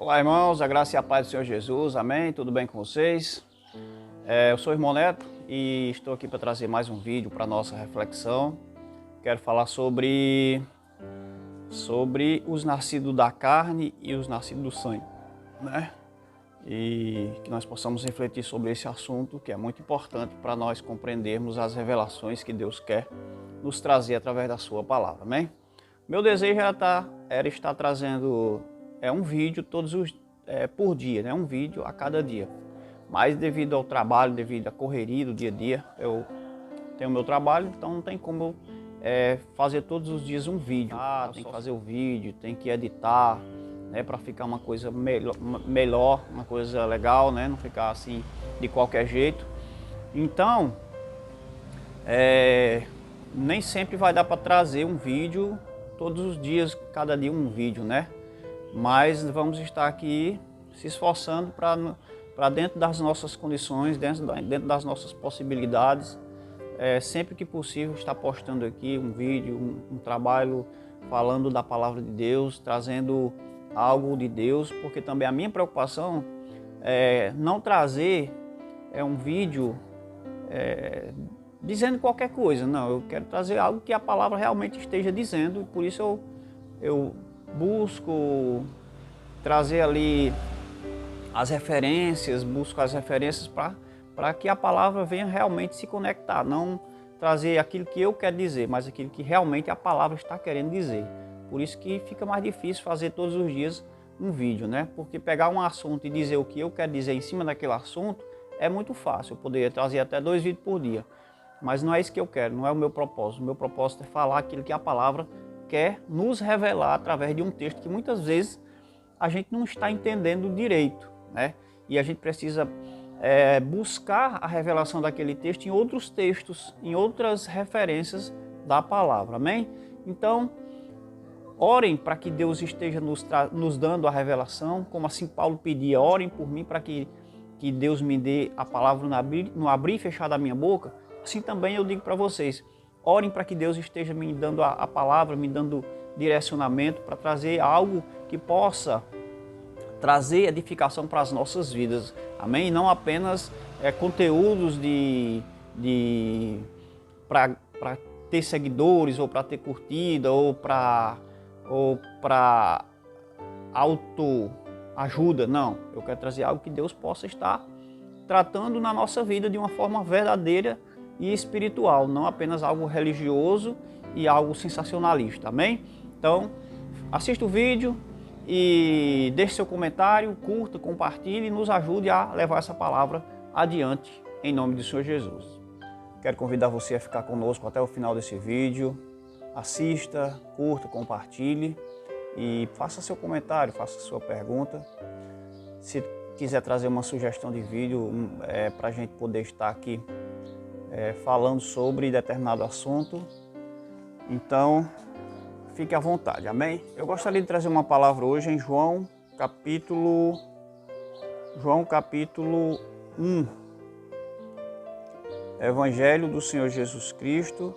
Olá, irmãos, a graça e a paz do Senhor Jesus, amém? Tudo bem com vocês? Eu sou o irmão Neto e estou aqui para trazer mais um vídeo para a nossa reflexão. Quero falar sobre os nascidos da carne e os nascidos do sangue, né? E que nós possamos refletir sobre esse assunto, que é muito importante para nós compreendermos as revelações que Deus quer nos trazer através da sua palavra, amém? Meu desejo era estar trazendo um vídeo por dia, né? Um vídeo a cada dia. Mas devido ao trabalho, devido à correria do dia a dia, eu tenho meu trabalho, então não tem como fazer todos os dias um vídeo. Tem que fazer o vídeo, tem que editar, né? Para ficar uma coisa melhor, uma coisa legal, né? Não ficar assim de qualquer jeito. Então, nem sempre vai dar para trazer um vídeo todos os dias, cada dia um vídeo, né? Mas vamos estar aqui se esforçando para dentro das nossas condições, dentro das nossas possibilidades, sempre que possível estar postando aqui um vídeo, um trabalho falando da palavra de Deus, trazendo algo de Deus, porque também a minha preocupação é não trazer um vídeo dizendo qualquer coisa, não, eu quero trazer algo que a palavra realmente esteja dizendo, e por isso eu busco trazer ali busco as referências para que a palavra venha realmente se conectar, não trazer aquilo que eu quero dizer, mas aquilo que realmente a palavra está querendo dizer. Por isso que fica mais difícil fazer todos os dias um vídeo, né? Porque pegar um assunto e dizer o que eu quero dizer em cima daquele assunto é muito fácil. Eu poderia trazer até 2 vídeos por dia, mas não é isso que eu quero, não é o meu propósito. O meu propósito é falar aquilo que a palavra quer nos revelar através de um texto que muitas vezes a gente não está entendendo direito, né? E a gente precisa buscar a revelação daquele texto em outros textos, em outras referências da palavra, amém? Então, orem para que Deus esteja nos dando a revelação, como assim Paulo pedia, orem por mim para que Deus me dê a palavra no abrir e fechar da minha boca. Assim também eu digo para vocês, orem para que Deus esteja me dando a palavra, me dando direcionamento para trazer algo que possa trazer edificação para as nossas vidas, amém? E não apenas conteúdos para ter seguidores, ou para ter curtida, ou para autoajuda, não. Eu quero trazer algo que Deus possa estar tratando na nossa vida de uma forma verdadeira e espiritual, não apenas algo religioso e algo sensacionalista, amém? Então, assista o vídeo e deixe seu comentário, curta, compartilhe e nos ajude a levar essa palavra adiante, em nome do Senhor Jesus. Quero convidar você a ficar conosco até o final desse vídeo. Assista, curta, compartilhe e faça seu comentário, faça sua pergunta. Se quiser trazer uma sugestão de vídeo para a gente poder estar aqui falando sobre determinado assunto, então fique à vontade, amém? Eu gostaria de trazer uma palavra hoje em João capítulo 1, Evangelho do Senhor Jesus Cristo,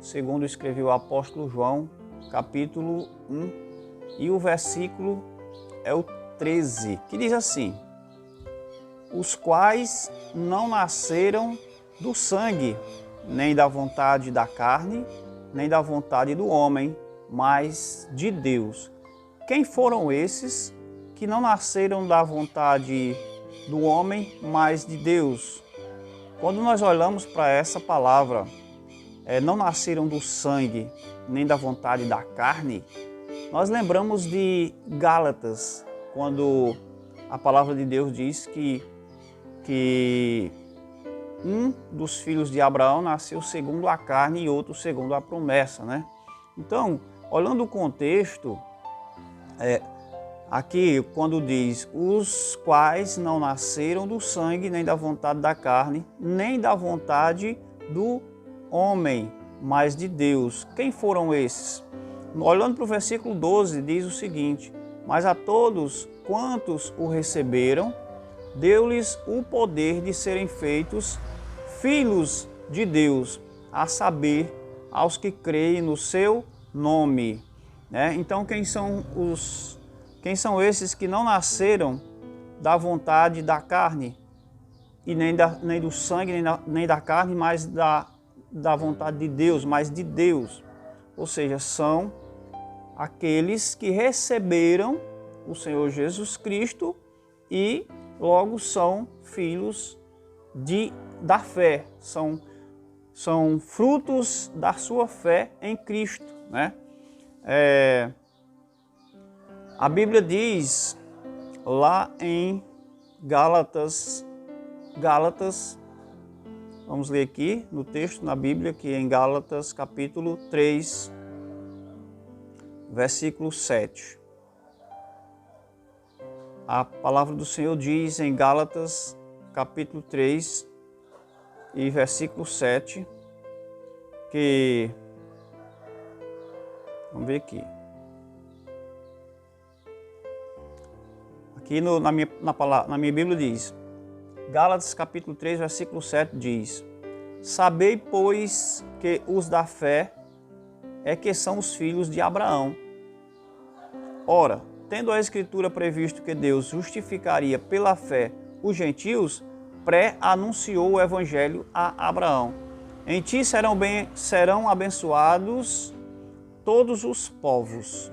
segundo escreveu o apóstolo João, capítulo 1, e o versículo é o 13, que diz assim: os quais não nasceram do sangue, nem da vontade da carne, nem da vontade do homem, mas de Deus. Quem foram esses que não nasceram da vontade do homem, mas de Deus? Quando nós olhamos para essa palavra, não nasceram do sangue, nem da vontade da carne, nós lembramos de Gálatas, quando a palavra de Deus diz que um dos filhos de Abraão nasceu segundo a carne e outro segundo a promessa, né? Então, olhando o contexto, aqui quando diz os quais não nasceram do sangue, nem da vontade da carne, nem da vontade do homem, mas de Deus. Quem foram esses? Olhando para o versículo 12, diz o seguinte: mas a todos quantos o receberam, deu-lhes o poder de serem feitos filhos de Deus, a saber, aos que creem no seu nome. Então, quem são Quem são esses que não nasceram da vontade da carne, e nem do sangue, nem da carne, mas da vontade de Deus, mas de Deus. Ou seja, são aqueles que receberam o Senhor Jesus Cristo e logo são filhos da fé, são frutos da sua fé em Cristo, né? A Bíblia diz lá em Gálatas, vamos ler aqui no texto, na Bíblia, que é em Gálatas capítulo 3, versículo 7. A palavra do Senhor diz em Gálatas capítulo 3 e versículo 7, que, vamos ver aqui. Aqui na minha Bíblia diz, Gálatas capítulo 3, versículo 7 diz: Sabei, pois, que os da fé é que são os filhos de Abraão. Ora, tendo a Escritura previsto que Deus justificaria pela fé os gentios, pré-anunciou o Evangelho a Abraão. Em ti serão abençoados todos os povos,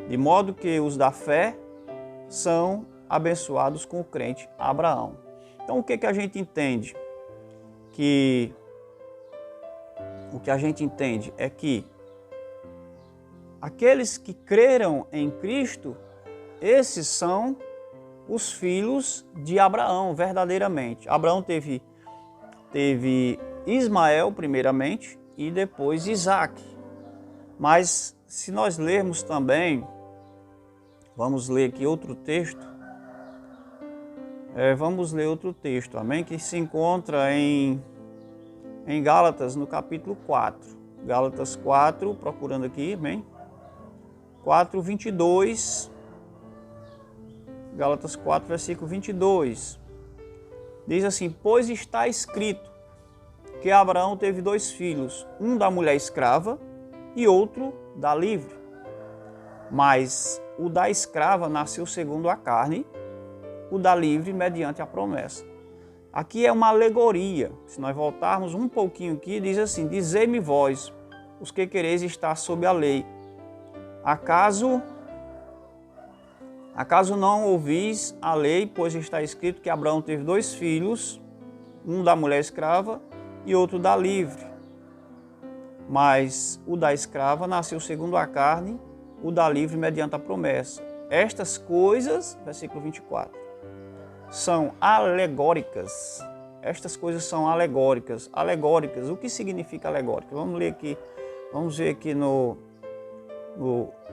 de modo que os da fé são abençoados com o crente Abraão. Então, o que a gente entende? O que a gente entende é que aqueles que creram em Cristo, esses são os filhos de Abraão, verdadeiramente. Abraão teve Ismael primeiramente e depois Isaac. Mas se nós lermos também, vamos ler aqui outro texto. Vamos ler outro texto, amém? Que se encontra em Gálatas, no capítulo 4. Gálatas 4, procurando aqui, amém? 4, 22. Gálatas 4, versículo 22. Diz assim: Pois está escrito que Abraão teve 2 filhos, um da mulher escrava e outro da livre. Mas o da escrava nasceu segundo a carne, o da livre mediante a promessa. Aqui é uma alegoria. Se nós voltarmos um pouquinho aqui, diz assim: Dizei-me vós, os que quereis estar sob a lei, acaso não ouvis a lei, pois está escrito que Abraão teve 2 filhos, um da mulher escrava e outro da livre. Mas o da escrava nasceu segundo a carne, o da livre mediante a promessa. Estas coisas, versículo 24, são alegóricas. Estas coisas são alegóricas. Alegóricas, o que significa alegórica? Vamos ler aqui, vamos ver aqui no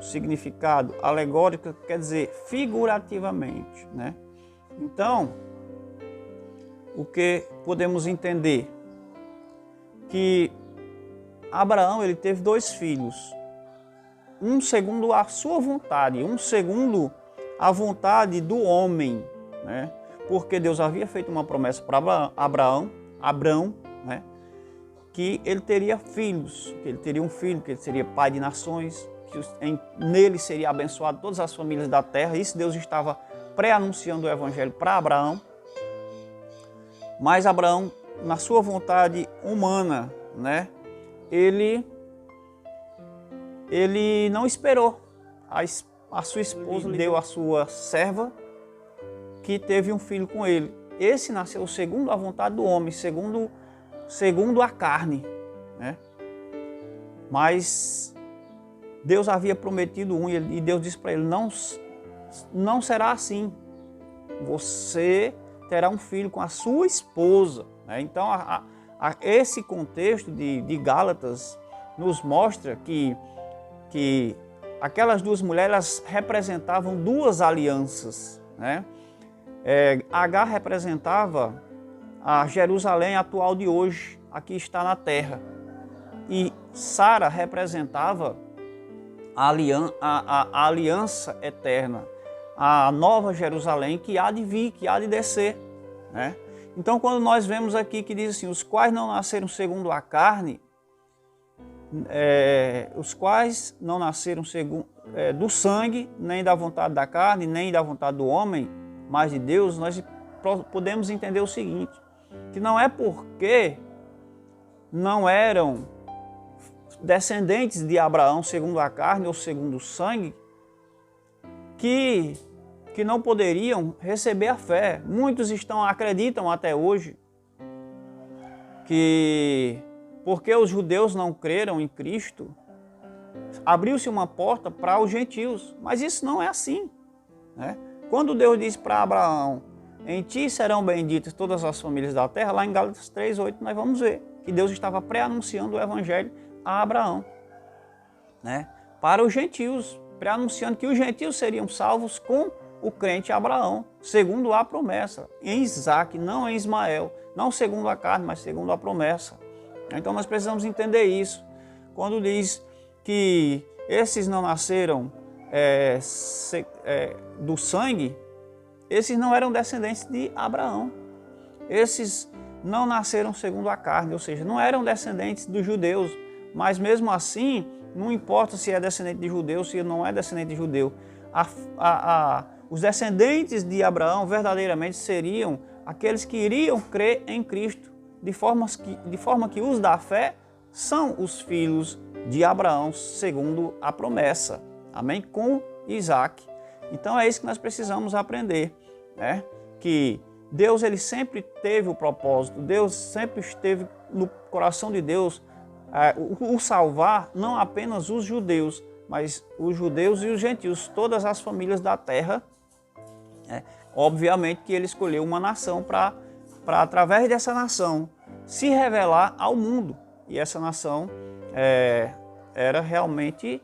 significado. Alegórica quer dizer figurativamente, né? Então, o que podemos entender? Que Abraão, ele teve 2 filhos, um segundo a sua vontade, um segundo a vontade do homem, né? Porque Deus havia feito uma promessa para Abraão, né? Que ele teria filhos, que ele teria um filho, que ele seria pai de nações, que nele seria abençoado todas as famílias da terra. Isso Deus estava pré-anunciando o Evangelho para Abraão. Mas Abraão, na sua vontade humana, né? Ele não esperou. A sua esposa lhe deu a sua serva, que teve um filho com ele. Esse nasceu segundo a vontade do homem, segundo a carne, né? Mas Deus havia prometido um, e Deus disse para ele: não será assim. Você terá um filho com a sua esposa, né? Então, esse contexto de Gálatas nos mostra que aquelas 2 mulheres, elas representavam 2 alianças, né? Agar representava a Jerusalém atual de hoje, aqui está na terra. E Sara representava a aliança eterna, a nova Jerusalém que há de vir, que há de descer, né? Então, quando nós vemos aqui que diz assim: os quais não nasceram segundo a carne, os quais não nasceram do sangue, nem da vontade da carne, nem da vontade do homem, mas de Deus, nós podemos entender o seguinte, que não é porque não eram descendentes de Abraão segundo a carne ou segundo o sangue, que não poderiam receber a fé. Muitos acreditam até hoje que porque os judeus não creram em Cristo, abriu-se uma porta para os gentios. Mas isso não é assim, né? Quando Deus disse para Abraão, em ti serão benditas todas as famílias da terra, lá em Gálatas 3:8 nós vamos ver que Deus estava pré-anunciando o evangelho a Abraão, né? Para os gentios, pré-anunciando que os gentios seriam salvos com o crente Abraão, segundo a promessa, em Isaac, não em Ismael, não segundo a carne, mas segundo a promessa. Então nós precisamos entender isso. Quando diz que esses não nasceram do sangue, esses não eram descendentes de Abraão. Esses não nasceram segundo a carne, ou seja, não eram descendentes dos judeus. Mas mesmo assim, não importa se é descendente de judeu, se não é descendente de judeu. Os descendentes de Abraão verdadeiramente seriam aqueles que iriam crer em Cristo, de forma que os da fé são os filhos de Abraão, segundo a promessa. Amém? Com Isaac. Então é isso que nós precisamos aprender, né? Que Deus ele sempre teve o propósito, Deus sempre esteve no coração de Deus o salvar não apenas os judeus, mas os judeus e os gentios, todas as famílias da terra. Obviamente que ele escolheu uma nação para através dessa nação se revelar ao mundo. E essa nação era realmente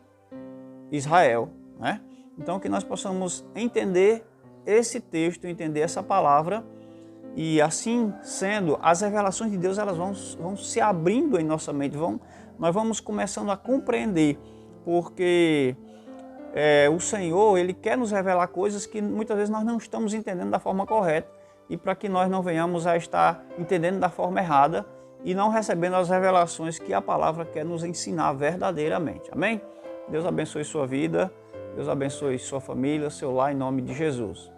Israel, né? Então que nós possamos entender esse texto, entender essa palavra, e assim sendo, as revelações de Deus elas vão se abrindo em nossa mente, nós vamos começando a compreender, porque o Senhor ele quer nos revelar coisas que muitas vezes nós não estamos entendendo da forma correta, e para que nós não venhamos a estar entendendo da forma errada e não recebendo as revelações que a palavra quer nos ensinar verdadeiramente. Amém? Deus abençoe sua vida, Deus abençoe sua família, seu lar, em nome de Jesus.